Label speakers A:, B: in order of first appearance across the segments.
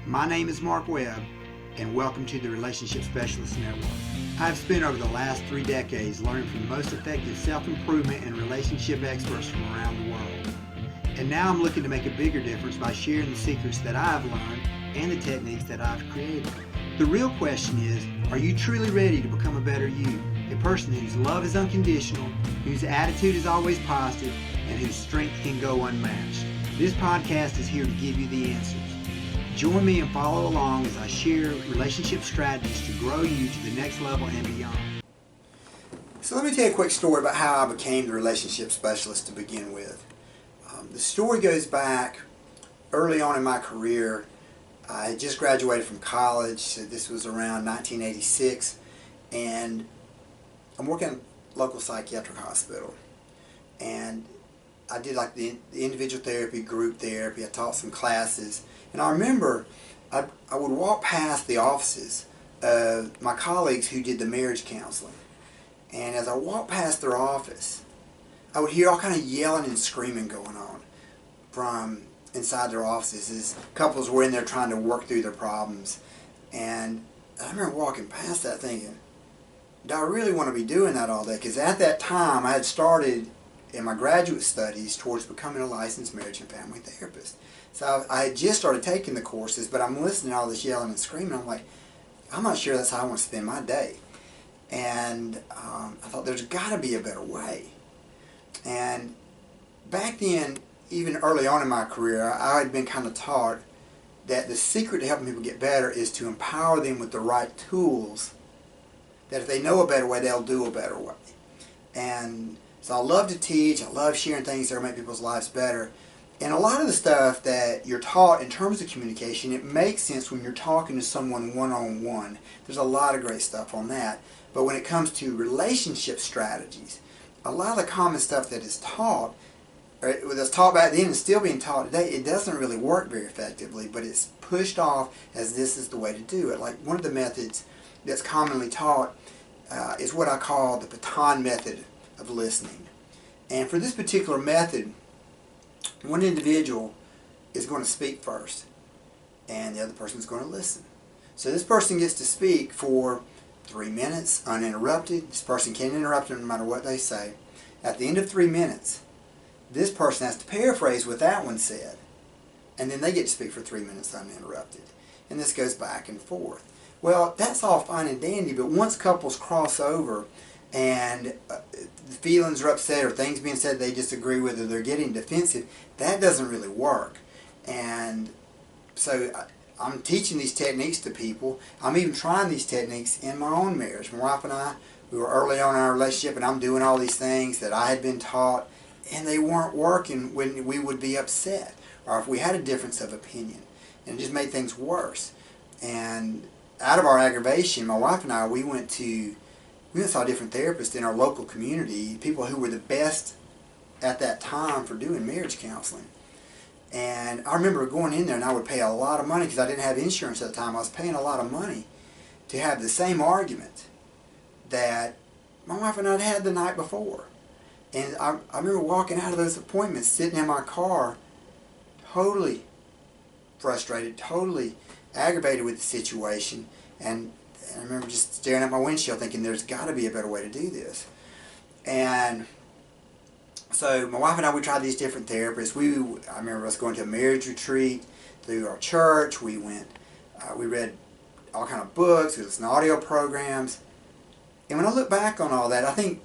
A: My name is Mark Webb, and welcome to the Relationship Specialist Network. I've spent over the last 3 decades learning from the most effective self-improvement and relationship experts from around the world. And now I'm looking to make a bigger difference by sharing the secrets that I've learned and the techniques that I've created. The real question is, are you truly ready to become a better you? A person whose love is unconditional, whose attitude is always positive, and whose strength can go unmatched. This podcast is here to give you the answers. Join me and follow along as I share relationship strategies to grow you to the next level and beyond. So let me tell you a quick story about how I became the relationship specialist to begin with. The story goes back early on in my career. I had just graduated from college, so this was around 1986, and I'm working at a local psychiatric hospital. And I did like the individual therapy, group therapy. I taught some classes. And I remember I would walk past the offices of my colleagues who did the marriage counseling. And as I walked past their office, I would hear all kind of yelling and screaming going on from inside their offices as couples were in there trying to work through their problems. And I remember walking past that thinking, do I really want to be doing that all day? Because at that time I had started in my graduate studies towards becoming a licensed marriage and family therapist. So I had just started taking the courses, but I'm listening to all this yelling and screaming. I'm like, I'm not sure that's how I want to spend my day. And I thought there's got to be a better way. And back then, even early on in my career, I had been kind of taught that the secret to helping people get better is to empower them with the right tools, that if they know a better way, they'll do a better way. And so I love to teach, I love sharing things that will make people's lives better. And a lot of the stuff that you're taught in terms of communication, it makes sense when you're talking to someone one-on-one. There's a lot of great stuff on that. But when it comes to relationship strategies, a lot of the common stuff that is taught, or that's taught back then and still being taught today, it doesn't really work very effectively, but it's pushed off as this is the way to do it. Like one of the methods that's commonly taught is what I call the baton method of listening. And for this particular method, one individual is going to speak first and the other person is going to listen. So this person gets to speak for 3 minutes uninterrupted. This person can't interrupt them no matter what they say. At the end of 3 minutes, this person has to paraphrase what that one said, and then they get to speak for 3 minutes uninterrupted. And this goes back and forth. Well, that's all fine and dandy, but once couples cross over and the feelings are upset or things being said they disagree with or they're getting defensive, that doesn't really work. And so I'm teaching these techniques to people. I'm even trying these techniques in my own marriage. My wife and I, we were early on in our relationship, and I'm doing all these things that I had been taught, and they weren't working when we would be upset or if we had a difference of opinion. And it just made things worse. And out of our aggravation, my wife and I, we went and saw different therapists in our local community, people who were the best at that time for doing marriage counseling. And I remember going in there and I would pay a lot of money because I didn't have insurance at the time. I was paying a lot of money to have the same argument that my wife and I had the night before. And I remember walking out of those appointments, sitting in my car, totally frustrated, totally aggravated with the situation. And I remember just staring at my windshield thinking there's got to be a better way to do this. And so my wife and I, we tried these different therapists. I remember us going to a marriage retreat through our church. We went, we read all kind of books, we listened to audio programs. And when I look back on all that, I think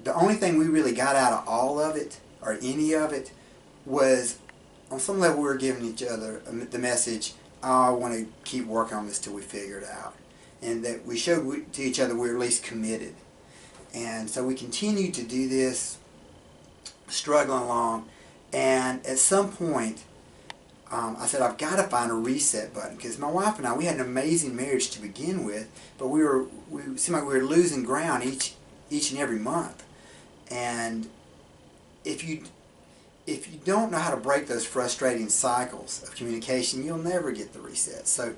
A: the only thing we really got out of all of it, or any of it, was on some level we were giving each other the message, I want to keep working on this till we figure it out. And that we showed to each other we're at least committed. And so we continued to do this, struggling along. And at some point, I said, I've got to find a reset button. Because my wife and I, we had an amazing marriage to begin with, but we seemed like we were losing ground each and every month. And if you don't know how to break those frustrating cycles of communication, you'll never get the reset. So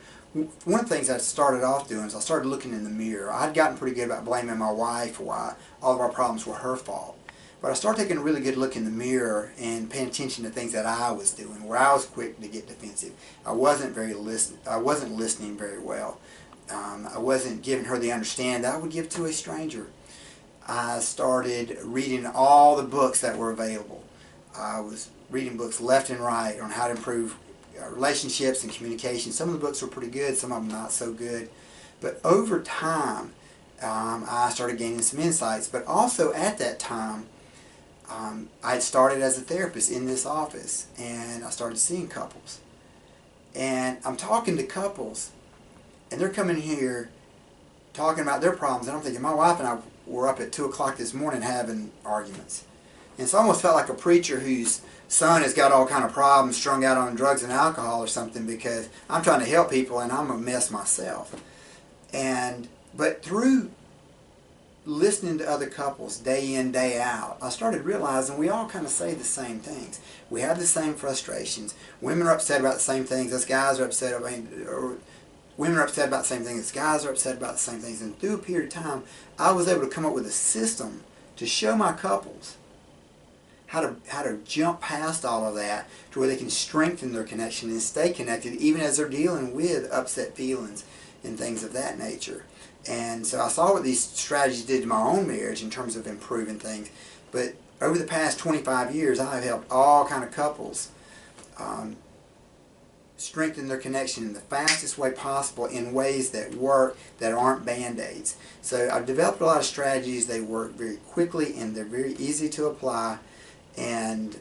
A: one of the things I started off doing is I started looking in the mirror. I'd gotten pretty good about blaming my wife for why all of our problems were her fault. But I started taking a really good look in the mirror and paying attention to things that I was doing, where I was quick to get defensive. I wasn't listening very well. I wasn't giving her the understanding that I would give to a stranger. I started reading all the books that were available. I was reading books left and right on how to improve relationships and communication. Some of the books were pretty good, some of them not so good. But over time, I started gaining some insights. But also at that time, I had started as a therapist in this office, and I started seeing couples. And I'm talking to couples, and they're coming here talking about their problems, and I'm thinking, my wife and I were up at 2 o'clock this morning having arguments. And it's almost felt like a preacher whose son has got all kind of problems, strung out on drugs and alcohol or something, because I'm trying to help people and I'm a mess myself. But through listening to other couples day in, day out, I started realizing we all kind of say the same things. We have the same frustrations. Women are upset about the same things as guys are upset about, or women are upset about the same things as guys are upset about the same things. And through a period of time, I was able to come up with a system to show my couples how to jump past all of that to where they can strengthen their connection and stay connected even as they're dealing with upset feelings and things of that nature. And so I saw what these strategies did to my own marriage in terms of improving things. But over the past 25 years, I've helped all kind of couples strengthen their connection in the fastest way possible in ways that work, that aren't Band-Aids. So I've developed a lot of strategies. They work very quickly and they're very easy to apply. And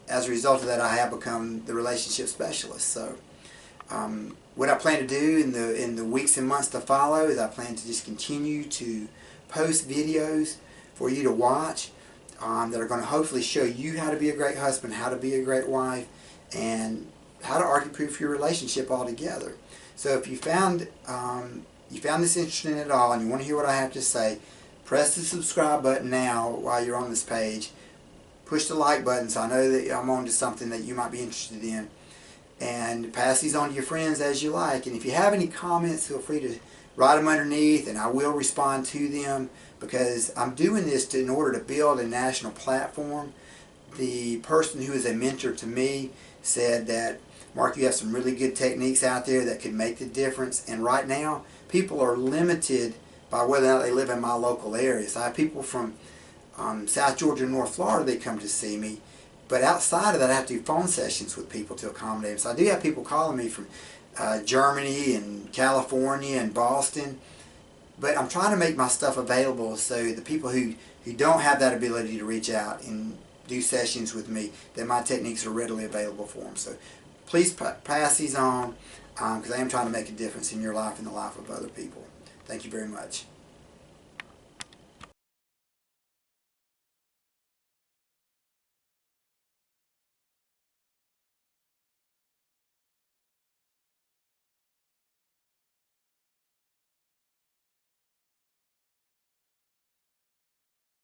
A: as a result of that, I have become the relationship specialist. So what I plan to do in the weeks and months to follow is I plan to just continue to post videos for you to watch that are going to hopefully show you how to be a great husband, how to be a great wife, and how to argue-proof your relationship altogether. So if you found this interesting at all and you want to hear what I have to say, press the subscribe button now while you're on this page. Push the like button so I know that I'm on to something that you might be interested in. And pass these on to your friends as you like. And if you have any comments, feel free to write them underneath and I will respond to them, because I'm doing this in order to build a national platform. The person who is a mentor to me said that, Mark, you have some really good techniques out there that could make the difference. And right now, people are limited by whether or not they live in my local area. So I have people from South Georgia and North Florida, they come to see me. But outside of that, I have to do phone sessions with people to accommodate them. So I do have people calling me from Germany and California and Boston. But I'm trying to make my stuff available so the people who don't have that ability to reach out and do sessions with me, that my techniques are readily available for them. So please pass these on, because I am trying to make a difference in your life and the life of other people. Thank you very much.